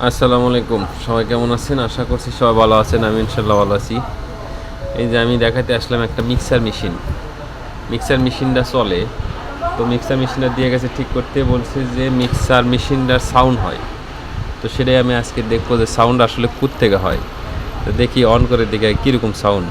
আসসালামু আলাইকুম, সবাই কেমন আছেন? আশা করছি সবাই ভালো আছেন। আমি ইনশাল্লাহ ভালো আছি। এই যে আমি দেখাতে আসলাম একটা মিক্সার মেশিনটা চলে। তো মিক্সার মেশিনটা দিয়ে গেছে ঠিক করতে, বলছে যে মিক্সার মেশিনটার সাউন্ড হয়। তো সেটাই আমি আজকে দেখবো যে সাউন্ড আসলে কোত্থেকে হয়। তো দেখি, অন করে দেখি কীরকম সাউন্ড।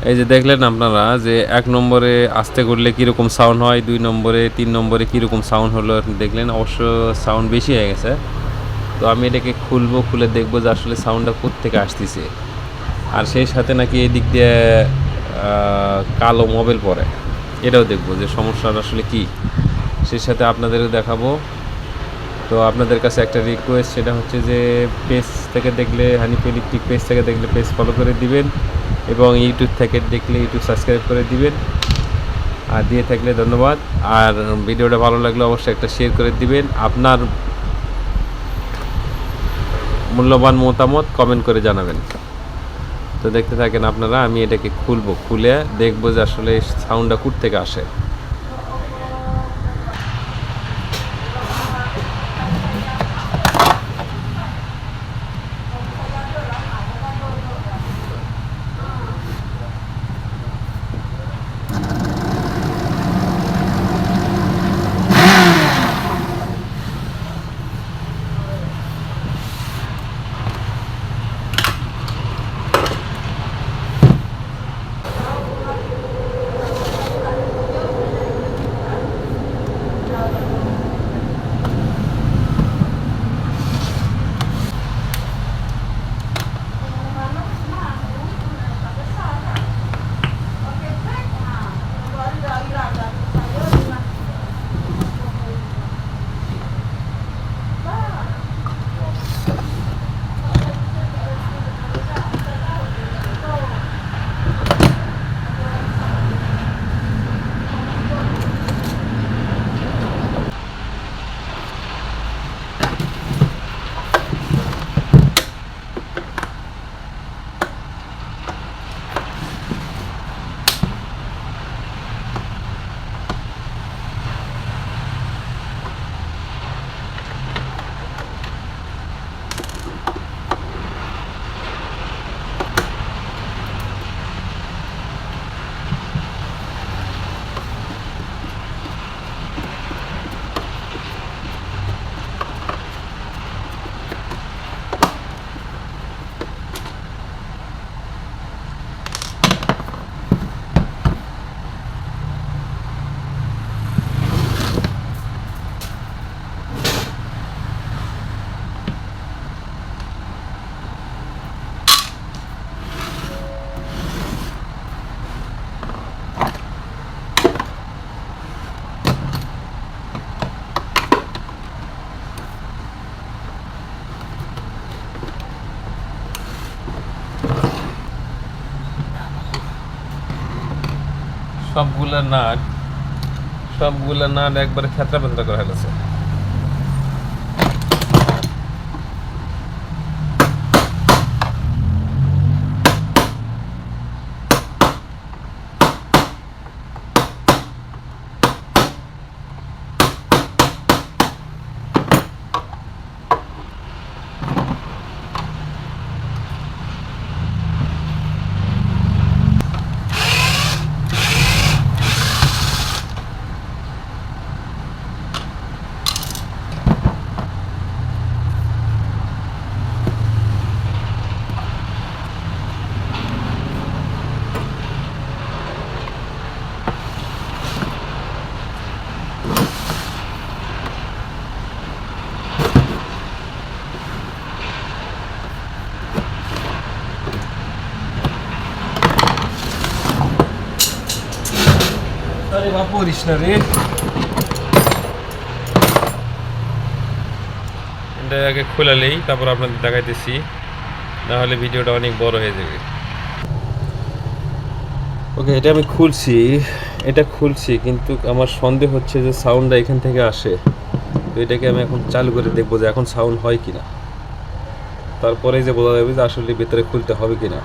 এই যে দেখলেন আপনারা যে 1 নম্বরে আস্তে করলে কীরকম সাউন্ড হয়, 2 নম্বরে 3 নম্বরে কীরকম সাউন্ড হলো আপনি দেখলেন। অবশ্য সাউন্ড বেশি হয়ে গেছে। তো আমি এটাকে খুলবো, খুলে দেখবো যে আসলে সাউন্ডটা কোত্থেকে আসতেছে। আর সেই সাথে নাকি এই দিক দিয়ে কালো মোবাইল পড়ে, এটাও দেখবো যে সমস্যাটা আসলে কি। সেই সাথে আপনাদেরও দেখাবো। তো আপনাদের কাছে একটা রিকোয়েস্ট, সেটা হচ্ছে যে পেজ থেকে দেখলে, হানিফ ইলেকট্রিক পেজ থেকে দেখলে পেজ ফলো করে দিবেন, এবং ইউটিউব থেকে দেখলে ইউটিউব সাবস্ক্রাইব করে দিবেন। আর দিয়ে থাকলে ধন্যবাদ। আর ভিডিওটা ভালো লাগলে অবশ্যই একটা শেয়ার করে দিবেন। আপনার মূল্যবান মতামত কমেন্ট করে জানাবেন। তো দেখতে থাকেন আপনারা। আমি এটাকে খুলবো, খুলে দেখবো যে আসলে সাউন্ডটা কোথা থেকে আসে। সবগুলা নাট একবারে খেতরা বেতরা করা হয়েছে। আরে বাপ, পড়িস না রে। এটা আগে খোলালেই তারপর আপনাদের দেখাইতেছি। নাহলে ভিডিওটা অনেক বড় হয়ে যাবে। ওকে, এটা আমি খুলছি কিন্তু আমার সন্দেহ হচ্ছে যে সাউন্ডটা এখান থেকে আসে। তো এটাকে আমি এখন চালু করে দেখবো যে এখন সাউন্ড হয় কিনা, তারপরে যে বোঝা যাবে যে আসলে ভিতরে খুলতে হবে কিনা।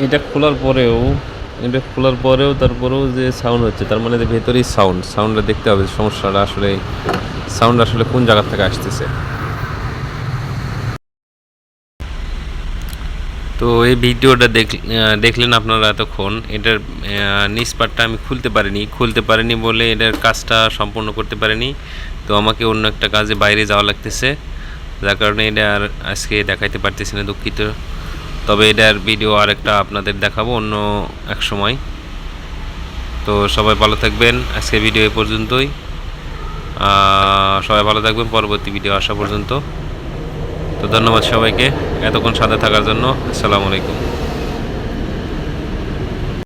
এটা খোলার পরেও তারপরেও যে সাউন্ড হচ্ছে, তার মানে যে ভেতরেই সাউন্ডটা দেখতে হবে, সমস্যাটা আসলে সাউন্ড আসলে কোন জায়গা থেকে আসতেছে। তো এই ভিডিওটা দেখলেন আপনারা এতক্ষণ। এটার নিচ পার্টটা আমি খুলতে পারিনি বলে এটার কাজটা সম্পূর্ণ করতে পারিনি। তো আমাকে অন্য একটা কাজে বাইরে যাওয়া লাগতেছে, যার কারণে এটা আর আজকে দেখাইতে পারতেছি না, দুঃখিত। তবে এটার ভিডিও আরেকটা আপনাদের দেখাবো অন্য এক সময়। তো সবাই ভালো থাকবেন, আজকে ভিডিও এ পর্যন্তই। সবাই ভালো থাকবেন পরবর্তী ভিডিও আসা পর্যন্ত। তো ধন্যবাদ সবাইকে এতক্ষণ সাথে থাকার জন্য। আসসালামু আলাইকুম।